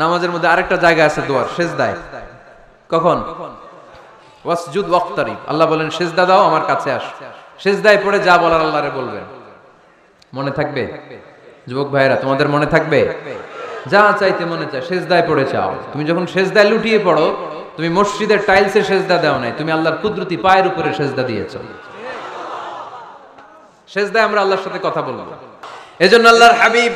নামাজের মধ্যে আরেকটা জায়গা আছে দোয়ার, সেজদায়। কখন? ওয়াসজুদ ওয়াক্তারিব, আল্লাহ বলেন সেজদা দাও, আমার কাছে আস। সেজদায় পড়ে যা বলার আল্লাহরে বলবেন। মনে থাকবে? যুবক ভাইরা, তোমাদের মনে থাকবে? যা চাইতে মনে চায় সেজদায় পড়ে চাও। তুমি যখন সেজদায় লুটিয়ে পড়ো, তুমি মসজিদের টাইলসে সেজদা দাও নাই, তুমি আল্লাহর কুদরতি পায়ের উপরে সেজদা দিয়েছো। সেজদায় আমরা আল্লাহর সাথে কথা বলবো। এজন্য আল্লাহর হাবিব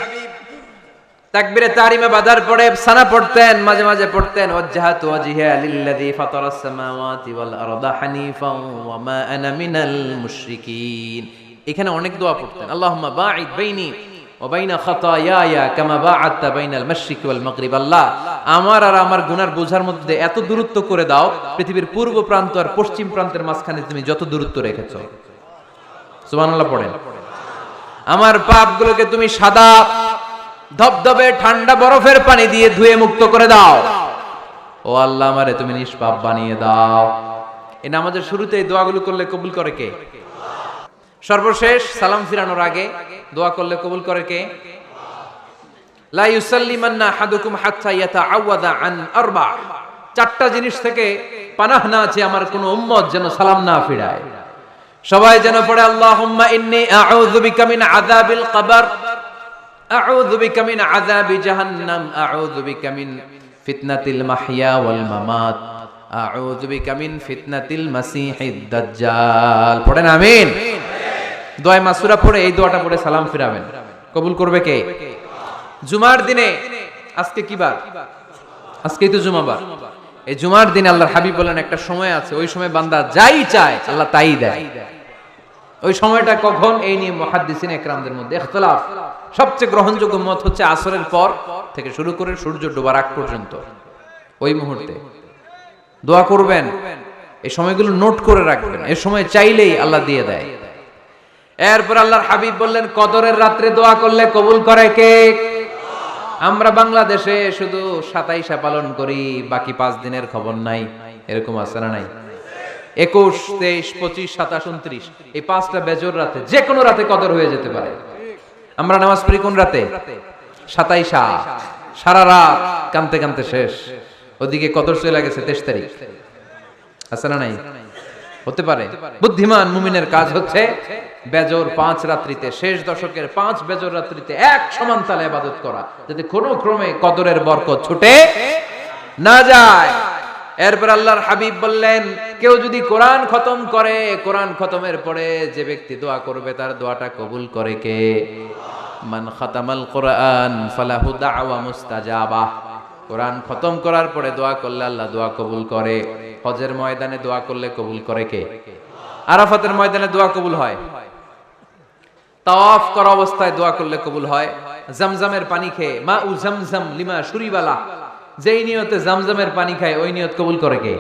তাকবীরে তাহরিমা বাঁধার পরে সানা পড়তেন, মাঝে মাঝে পড়তেন ওয়াজহাতু ওয়াজহিয়া লিল্লাযী ফাতারাস সামাওয়াতি ওয়াল আরদা হানিফাও ওয়া মা আনা মিনাল মুশরিকিন। এখানে অনেক দোয়া পড়তেন। আল্লাহুম্মা বাঈদ বাইনি ওয়া বাইনা খাতায়ায়া কামা বাআদতা বাইনাল মাশরিকি ওয়াল মাগরিব। আল্লাহ, আমার আর আমার গুনার বোঝার মধ্যে এত দূরত্ব করে দাও, পৃথিবীর পূর্ব প্রান্ত আর পশ্চিম প্রান্তের মাঝখানে তুমি যত দূরত্ব রেখেছো। সুবহানাল্লাহ পড়েন। আমার পাপগুলোকে তুমি সাদা ধবধবে ঠান্ডা বরফের পানি দিয়ে ধুয়ে মুক্ত করে দাও। ও আল্লাহ, আমারে তুমি নিষ্পাপ বানিয়ে দাও। এই নামাজের শুরুতে এই দোয়াগুলো করলে কবুল করে কে? সর্বশেষ সালাম ফিরানোর আগে দোয়া করলে কবুল করে কে? লা ইউসাল্লিমান্না আহাদুকুম হাত্তা ইয়াতাআওয়াদা আন আরবা। চারটা জিনিস থেকে পানাহ না আছে আমার কোন উম্মত যেন সালাম না ফিরায়। সবাই যেন পড়ে আল্লাহুম্মা ইন্নী আউযু বিকা মিন আযাবিল কবর, আউযু বিকা মিন আযাবি জাহান্নাম, আউযু বিকা মিন ফিতনাতিল মাহইয়া ওয়াল মামাত, আউযু বিকা মিন ফিতনাতিল মাসিহিদ দাজ্জাল। পড়েন আমিন। দোয়া মাসুরা পড়ে এই দোয়াটা পড়ে সালাম ফিরাবেন। কবুল করবে কে? জুমার দিনে, আজকে কি বার? আজকেই তো জুমাবার। এই জুমার দিনে আল্লাহর হাবিব বলেন একটা সময় আছে, ওই সময় বান্দা যাই চায় আল্লাহ তাই দেয়। ওই সময়টা কখন? এই নিয়ে মুহাদ্দিসিন ইকরামদের মধ্যে ইখতিলাফ। সবচেয়ে গ্রহণযোগ্য মত হচ্ছে আসরের পর থেকে শুরু করে সূর্য ডোবার আগ পর্যন্ত। ওই মুহূর্তে দোয়া করবেন, এই সময়গুলো নোট করে রাখবেন, এই সময় চাইলেই আল্লাহ দিয়ে দেয়। এরপর আল্লাহর হাবিব বললেন কদরের রাত্রে দোয়া করলে কবুল করে কে? আমরা বাংলাদেশে শুধু 27 পালন করি, বাকি 5 দিনের খবর নাই। এরকম আছে না নাই? 21, 23, 25, 27, 29 এই 5টা বেজর রাতে যে কোনো রাতে কদর হয়ে যেতে পারে। আমরা নামাজ পড়ি কোন রাতে? 27। সারা রাত কানতে কানতে শেষ, ওদিকে কদর চলে গেছে 23 তারিখ। আছে না নাই? হতে পারে। বুদ্ধিমান মুমিনের কাজ হচ্ছে বেজর 5 রাত্রিতে, শেষ দশকের 5 বেজর রাত্রিতে এক সমান তালে ইবাদত করা, যাতে কোনো ক্রমে কদরের বরকত ছুটে না যায়। এরপর আল্লাহর হাবিব বললেন কেউ যদি কোরআন খতম করে, কোরআন খতমের পরে যে ব্যক্তি দোয়া করবে তার দোয়াটা কবুল করে কে? মান খাতামাল কোরআন ফালাহু দাওয়া মুস্তাজাবা। কোরআন খতম করার পরে দোয়া করলে আল্লাহ দোয়া কবুল করে। হজের ময়দানে দোয়া করলে কবুল করে কে? আরাফাতের ময়দানে দোয়া কবুল হয়। তাওয়াফ করা অবস্থায় দোয়া করলে কবুল হয়। জামজামের পানি খেয়ে মা উ জামজাম লিমা শুরিবালা, যেই নিয়তে জামজামের পানি খায় ওই নিয়ত কবুল করে কে?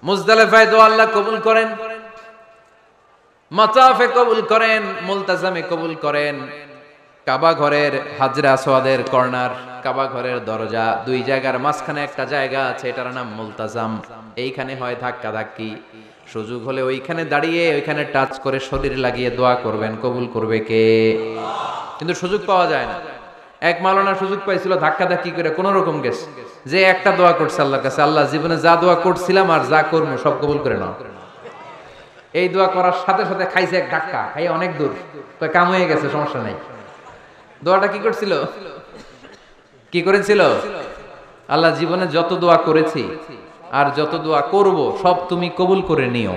মুজদালিফায় দোয়া আল্লাহ কবুল করেন, মাতাফে কবুল করেন, মুলতাজামে কবুল করেন। কাবা ঘরের হাজরে আসওয়াদের কর্নার, কাবা ঘরের দরজা, দুই জায়গার মাঝখানে একটা জায়গা আছে, এটার নাম মুলতাজাম। এইখানে হয় ধাক্কা ধাক্কি। সুযোগ হলে ওইখানে দাঁড়িয়ে ওইখানে টাচ করে শরীর লাগিয়ে দোয়া করবেন, কবুল করবে কে? কিন্তু সুযোগ পাওয়া যায় না। এক মাওলানা সুযোগ পাইছিল ধাক্কা ধাক্কি করে কোন রকম গেছে, যে একটা দোয়া করছে আল্লাহর কাছে, আল্লাহ জীবনে যা দোয়া করছিলাম আর যা করবো সব কবুল করে নাও। এই দোয়া করার সাথে সাথে খাইছে এক ধাক্কা, খাই অনেক দূর, তো কাম হয়ে গেছে, সমস্যা নাই। দোয়াটা কি করছিল? কি করেছিল? আল্লাহ জীবনে যত দোয়া করেছি আর যত দোয়া করব সব তুমি কবুল করে নিও।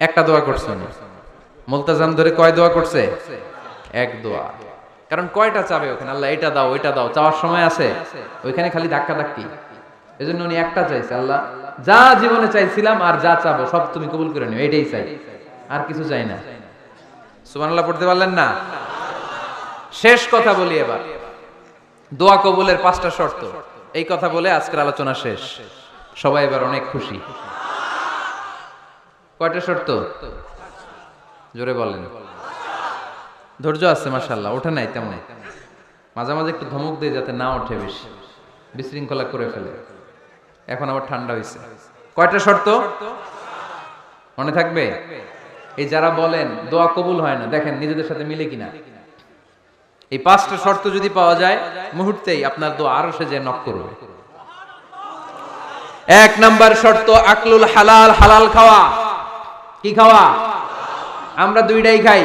একটা দোয়া করছে না, মুলতাজাম ধরে কয় দোয়া করছে? এক দোয়া। কারণ কয়টা চাবে ওখানে? আল্লাহ এটা দাও ওইটা দাও, চাওয়ার সময় আছে? ওইখানে খালি ধাক্কা ধাক্কি। এজন্য উনি একটা চাইছে, আল্লাহ যা জীবনে চাইছিলাম আর যা চাবো সব তুমি কবুল করে নিও, এটাই চাই, আর কিছু চাই না। সুবহানাল্লাহ পড়তে পারলেন না? শেষ কথা বলি এবার, দোয়া কবুলের 5টা শর্ত। এই কথা বলে আজকের আলোচনা শেষ। সবাই এবার অনেক খুশি। কয়টা শর্ত? জোরে বলেন। ধৈর্য আছে মাশাআল্লাহ, ওঠে নাই তেমন। মাঝে মাঝে একটু ধমক দিয়ে যাতে না ওঠে, বেশি বিশৃঙ্খলা করে ফেলে। এখন আবার ঠান্ডা হয়েছে। কয়টা শর্ত মনে থাকবে? এই যারা বলেন দোয়া কবুল হয় না, দেখেন নিজেদের সাথে মিলে কিনা। এই পাঁচটা শর্ত যদি পাওয়া যায় মুহূর্তেই আপনার দোয়া আরো সে যে নক করবে। এক নাম্বার শর্ত আকলুল হালাল, হালাল খাওয়া। কি খাওয়া? আমরা দুইটাই খাই,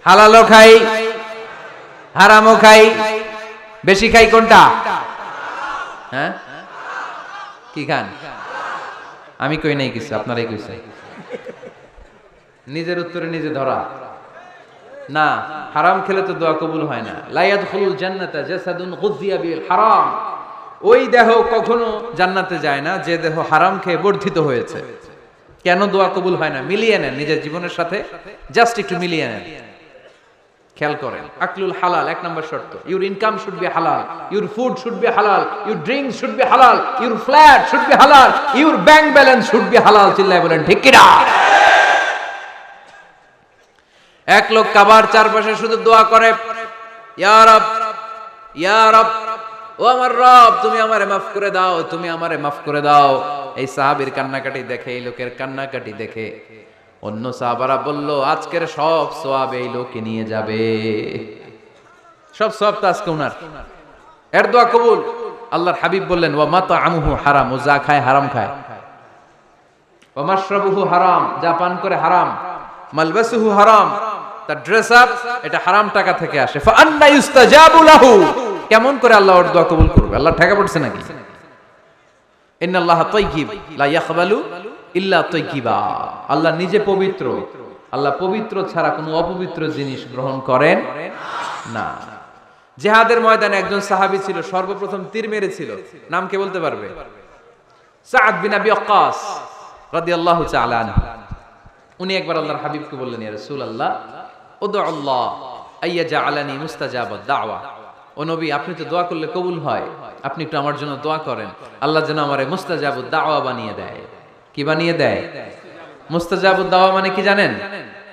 হালালও খাই হারামও খাই। বেশি খাই কোনটা? হ্যাঁ, কি খান? আমি কই নাই কিছু, আপনারাই কইছেন। নিজের উত্তরে নিজে ধরা না। হারাম খেলে তো দোয়া কবুল হয় না। লা ইয়াদখুলুল জান্নাতা জাসাদুন গুযিয়া বিল হারাম। ওই দেহ কখনো জান্নাতে যায় না যে দেহ হারাম খেয়ে বর্ধিত হয়েছে। কেন দোয়া কবুল হয় না? মিলিয়ে নেন নিজের জীবনের সাথে, জাস্ট একটু মিলিয়ে নেন, খেয়াল করেন। আকলুল হালাল এক নম্বর শর্ত। ইউর ইনকাম শুড বি হালাল, ইউর ফুড শুড বি হালাল, ইউর ড্রিঙ্ক শুড বি হালাল, ইউর ফ্ল্যাট শুড বি হালাল, your bank balance should be হালাল। চিল্লায় বলেন ঠিক কি না? এক লোক কাবার চারপাশে শুধু দোয়া করে, ইয়া রব, ইয়া রব, ও আমার রব, তুমি আমারে মাফ করে দাও, তুমি আমারে মাফ করে দাও। এই সাহাবীর কান্নাকাটি দেখে, এই লোকের কান্নাকাটি দেখে অন্য সাহাবারা বলল, আজকের সব সওয়াব এই লোকে নিয়ে যাবে। সব সওয়াব তো আজকে উনার। এর দোয়া কবুল। আল্লাহর হাবিব বললেন, ওয়া মাতআমুহু হারাম, ও যা খায় হারাম খায়। ওয়া মাশরাবুহু হারাম, যা পান করে হারাম। মালবাসুহু হারাম, তার ড্রেস আপ এটা হারাম টাকা থেকে আসে। ফা আন্না ইউস্তাজাবু লাহু, কেমন করে আল্লাহ ওর দোয়া কবুল করবে? আল্লাহ ঠেকা পড়ছে নাকি? ইন্নাল্লাহা তাইয়্যিব লা ইয়াকবালু ইল্লা তাইয়্যিবা। আল্লাহ নিজে পবিত্র, আল্লাহ পবিত্র ছাড়া কোনো অপবিত্র জিনিস গ্রহণ করেন না। জিহাদের ময়দানে একজন সাহাবী ছিল, সর্বপ্রথম তীর মেরেছিল। নাম কে বলতে পারবে? সাদ বিন আবি ওয়াক্কাস রাদিয়াল্লাহু তাআলা আনহু। উনি একবার আল্লাহর হাবিবকে বললেন, ইয়া রাসূলুল্লাহ, উদউ আল্লাহ আইয়াজআলানি মুস্তাজাবাদ দাওয়া। ও নবী, আপনি তো দোয়া করলে কবুল হয়, আপনি একটু আমার জন্য দোয়া করেন, আল্লাহ যেন আমারে মুস্তাজাবুদ দাওয়া বানিয়ে দেয়। কি বানিয়ে দেয়? মুস্তাজাবুদ দাওয়া মানে কি জানেন?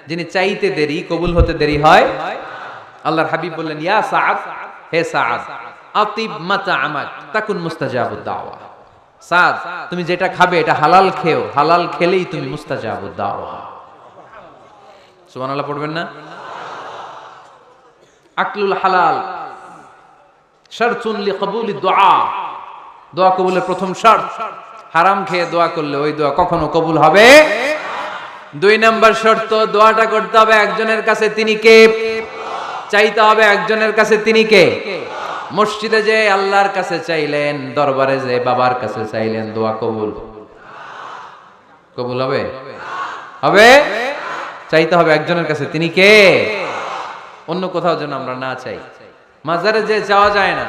যিনি চাইতে দেরি, কবুল হতে দেরি হয়। আল্লাহর হাবিব বললেন, ইয়া সাআদ, হে সাআদ, আতিব মাতআমাক তাকুন মুস্তাজাবুদ দাওয়া। সাদ, তুমি যেটা খাবে এটা হালাল খেও, হালাল খেলেই তুমি মুস্তাজাবুদ দাওয়া। সুবহানাল্লাহ পড়বেন না? আকলুল হালাল শারতুন লিকবুলি দুআ, দোয়া কবুলের প্রথম শর্ত। হারাম খেয়ে দোয়া করলে ওই দোয়া কখনো কবুল হবে। দুই নাম্বার শর্ত, দোয়াটা করতে হবে একজনের কাছে, তিনি কে? চাইতে হবে একজনের কাছে, তিনি কে? মসজিদে যে আল্লাহর কাছে চাইলেন, দরবারে যে বাবার কাছে চাইলেন, দোয়া কবুল কবুল হবে? হবে। চাইতে হবে একজনের কাছে, তিনি কে? অন্য কোথাও যেন আমরা না চাই। মাজারে যে যাওয়া যায় না,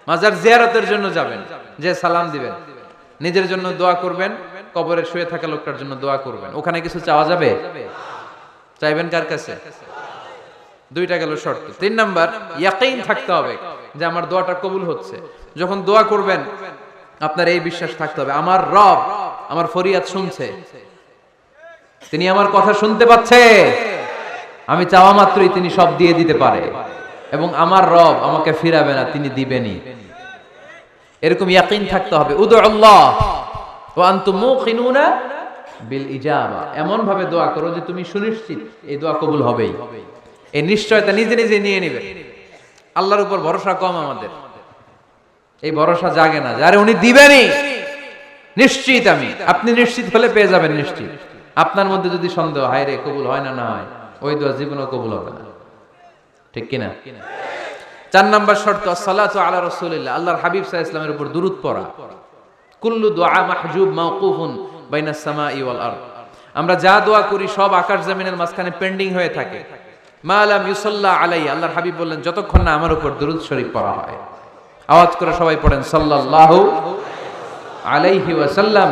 মাজার জিয়ারতের জন্য যাবেন, যে সালাম দিবেন, নিজের জন্য দোয়া করবেন, কবরে শুয়ে থাকা লোকটার জন্য দোয়া করবেন। ওখানে কিছু চাওয়া যাবে? চাইবেন কার কাছে? দুইটা গেল শর্ত। তিন নাম্বার, ইয়াকিন থাকতে হবে যে আমার দোয়াটা কবুল হচ্ছে। যখন দোয়া করবেন আপনার এই বিশ্বাস থাকতে হবে, আমার রব আমার ফরিয়াদ শুনছে, তিনি আমার কথা শুনতে পাচ্ছে, আমি চাওয়া মাত্রই তিনি সব দিয়ে দিতে পারে, এবং আমার রব আমাকে ফিরাবে না, তিনি দিবেনই। এরকম ইয়াকিন থাকতে হবে। উদু আল্লাহ ওয়া আনতুম মুকিনুনা বিল ইজাবা, এমন ভাবে দোয়া করো যে তুমি সুনিশ্চিত এই দোয়া কবুল হবেই। এই নিশ্চয়তা নিজে নিজে নিয়ে নেবেন। আল্লাহর উপর ভরসা কম আমাদের, এই ভরসা জাগে না যারে উনি দিবেনই, নিশ্চিত আমি। আপনি নিশ্চিত হলে পেয়ে যাবেন নিশ্চিত। আপনার মধ্যে যদি সন্দেহ, হায় রে কবুল হয় না, না হয়, ওই দোয়া জীবনেও কবুল হবে না। ঠিক কিনা? চার নাম্বার শর্ত, আসসালাতু আলা রাসূলিল্লাহ, আল্লাহর হাবিব সাল্লাল্লাহু আলাইহি ওয়াসাল্লামের উপর দুরূদ পড়া। কুল্লু দুআ মাহজুব মাওকুফুন বাইনাস সামাই ওয়াল আরদ, আমরা যা দোয়া করি সব আকাশ জমিনের মাঝখানে পেন্ডিং হয়ে থাকে। মা লাম ইউসাল্লা আলাইহি, আল্লাহর হাবিব বললেন যতক্ষণ না আমার উপর দুরূদ শরীফ পড়া হয়। আওয়াজ করে সবাই পড়েন সাল্লাল্লাহু আলাইহি ওয়াসাল্লাম।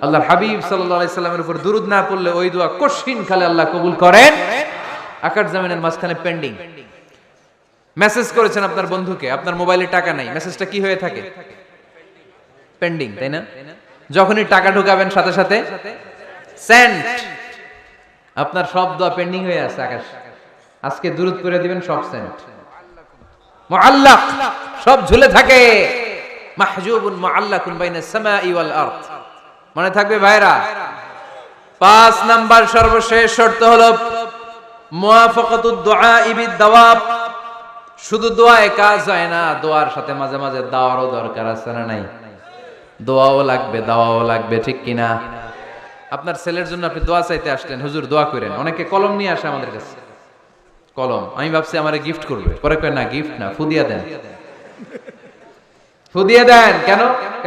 আল্লাহর হাবিব সাল্লাল্লাহু আলাইহি সাল্লামের উপর দুরূদ না পড়লে ওই দোয়া কঠিন কালে আল্লাহ কবুল করেন, আকাশ জমিনের মাঝখানে পেন্ডিং। মেসেজ করেছেন আপনার বন্ধুকে, আপনার মোবাইলে টাকা নাই, মেসেজটা কি হয়ে থাকে? পেন্ডিং, তাই না? যখনই টাকা ঢুকাবেন সাথে সাথে সেন্ড, আপনার সব দোয়া পেন্ডিং হয়ে আছে আকাশ। আজকে দুরূদ করে দিবেন, সব সেন্ড, মুআল্লাক, সব ঝুলে থাকে। মাহজুবুন মুআল্লাকুন বাইনাস সামাই ওয়াল আরদ, মনে থাকবে ভাইরা। 5 নাম্বার সর্বশেষ শর্ত হলো মুওয়াফাকাতুদ দুআ বিদ-দাওয়াব, শুধু দোয়ায় কাজ হয় না, দোয়ার সাথে মাঝে মাঝে দাওয়ারও দরকার আছে না নাই? দোয়াও লাগবে, দাওয়াও লাগবে, ঠিক কিনা? আপনার ছেলের জন্য আপনি দোয়া চাইতে আসলেন, হুজুর দোয়া করেন। অনেকে কলম নিয়ে আসে আমাদের কাছে, কলম। আমি ভাবছি আমারে গিফট করবে, পরে কয় না গিফট না, ফুদিয়া দেন। ফুদিয়া দেন কেন?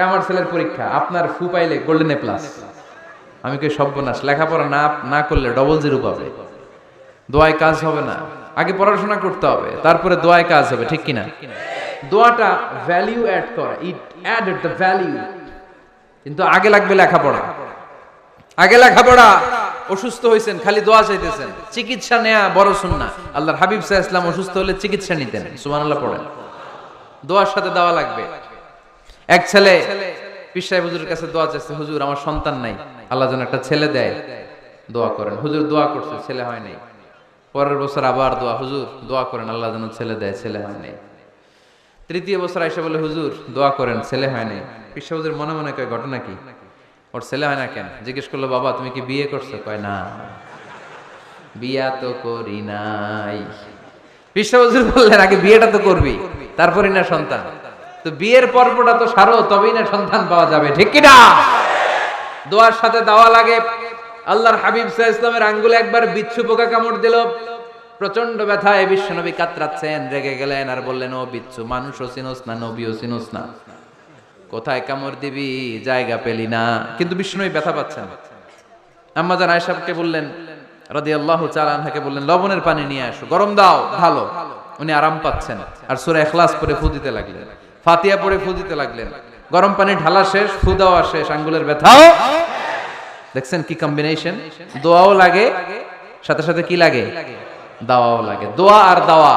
আমার ছেলের পরীক্ষা, আপনার ফু পাইলে গোল্ডেন এ প্লাস। আমি কই সর্বনাশ, লেখাপড়া না করলে ডবল জিরো পাবে, দোয়ায় কাজ হবে না। আগে পড়াশোনা করতে হবে, তারপরে দোয়ায় কাজ হবে, ঠিক কিনা? দোয়াটা ভ্যালিউ অ্যাড করে, ইট অ্যাডেড দ্য ভ্যালিউ। কিন্তু আগে লাগবে লেখাপড়া, আগে লেখাপড়া। অসুস্থ হয়েছেন, খালি দোয়া চাইতেছেন, চিকিৎসা নেয়া বড় সুন্নাহ। আল্লাহর হাবিব সাল্লাল্লাহু আলাইহি ওয়াসাল্লাম অসুস্থ হলে চিকিৎসা নিতেন, সুবহানাল্লাহ পড়েন। দোয়ার সাথে দেওয়া লাগবে। এক ছেলে পীর সাহেব হুজুরের কাছে দোয়া চাইছে, হুজুর আমার সন্তান নাই, আল্লাহ যেন একটা ছেলে দেয়, দোয়া করেন। হুজুর দোয়া করছে, ছেলে হয় নাই। পরের বছর আবার দোয়া, হুজুর দোয়া করেন আল্লাহ যেন ছেলে দেয়, ছেলে হয় নাই। তৃতীয় বছর আইসা বলে, হুজুর দোয়া করেন, ছেলে হয় নাই। পীর সাহেব হুজুর মনে মনে কয়, ঘটনা কি? ওর ছেলে হয় না কেন? জিজ্ঞেস করলো, বাবা তুমি কি বিয়ে করছো? কয় না, বিয়া তো করি নাই। পীর সাহেব হুজুর বললেন, আগে বিয়েটা তো করবি, তারপরই না সন্তান। তো বিয়ের পর্বটা তো সারো, তবেই না সন্তান পাওয়া যাবে, ঠিক কিনা? দোয়ার সাথে দেওয়া লাগে। আল্লাহর হাবিব সাল্লাল্লাহু আলাইহি ওয়াসাল্লামের আঙ্গুলে একবার বিচ্ছু পোকা কামড় দিল, প্রচন্ড ব্যথায় বিশ্বনবী কাতরাচ্ছেন, রেগে গেলেন আর বললেন, ও বিচ্ছু, মানুষও চিনোস না, নবীও চিনোস না, কোথায় কামড় দিবি, জায়গা পেলি না। কিন্তু বিশ্বনবী ব্যথা পাচ্ছেন। আম্মা জান আয়েশাকে বললেন রাদিয়াল্লাহু তাআলা আনহাকে বললেন, লবণের পানি নিয়ে আসো, গরম দাও, ভালো। উনি আরাম পাচ্ছেন আর সূরা ইখলাস পড়ে ফু দিতে লাগলেন, ফাতিহা পড়ে ফু দিতে লাগলেন। গরম পানি ঢালা শেষ, ফু দেওয়া শেষ, আঙ্গুলের ব্যথাও। দেখছেন কি কম্বিনেশন? দোয়াও লাগে, সাথে সাথে কি লাগে? দাওয়াও লাগে। দোয়া আর দাওয়া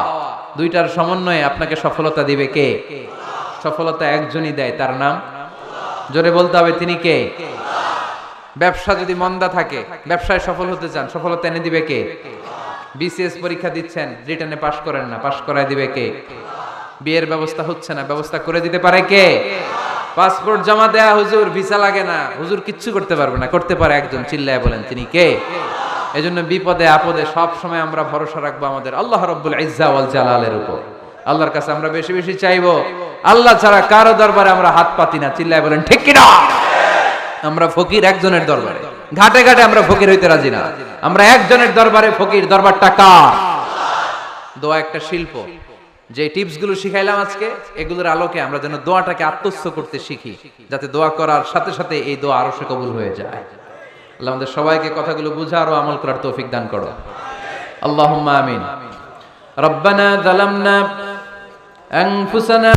দুইটার সমন্বয়ে আপনাকে সফলতা দিবে কে? সফলতা একজনই দেয়, তার নাম জোরে বলতে হবে, তিনি কে? ব্যবসা যদি মন্দা থাকে, ব্যবসায় সফল হতে চান, সফলতা এনে দিবে কে? বিসিএস পরীক্ষা দিচ্ছেন, রিটেনে পাশ করেন না, পাশ করায় দিবে কে? বিয়ের ব্যবস্থা হচ্ছে না, ব্যবস্থা করে দিতে পারে কে? পাসপোর্ট জমা দেয়া, হুজুর ভিসা লাগে না, হুজুর কিচ্ছু করতে পারবে না, করতে পারে একজন, চিল্লায় বলেন তিনি কে? এজন্য বিপদে আপদে সব সময় আমরা ভরসা রাখবো আমাদের আল্লাহ রাব্বুল ইজ্জা ওয়াল জালালের উপর। আল্লাহর কাছে আমরা বেশি বেশি চাইবো, আল্লাহ ছাড়া কারো দরবারে আমরা হাত পাতি না, চিল্লায় বলেন ঠিক কিনা? আমরা ফকির একজনের দরবারে, ঘাটে ঘাটে আমরা ফকির হইতে রাজি না, আমরা একজনের দরবারে ফকির। দরবারটা কার? দোয়া একটা শিল্প। যে টিপস গুলো শিখাইলাম আজকে, এগুলোর আলোকে আমরা যেন দোয়াটাকে আত্মস্থ করতে শিখি, যাতে দোয়া করার সাথে সাথে এই দোয়া আরো সে কবুল হয়ে যায়। আল্লাহ আমাদের সবাইকে কথাগুলো বুঝার ও আমল করার তৌফিক দান করো, আল্লাহুম্মা আমিন। রব্বানা যালামনা আনফুসানা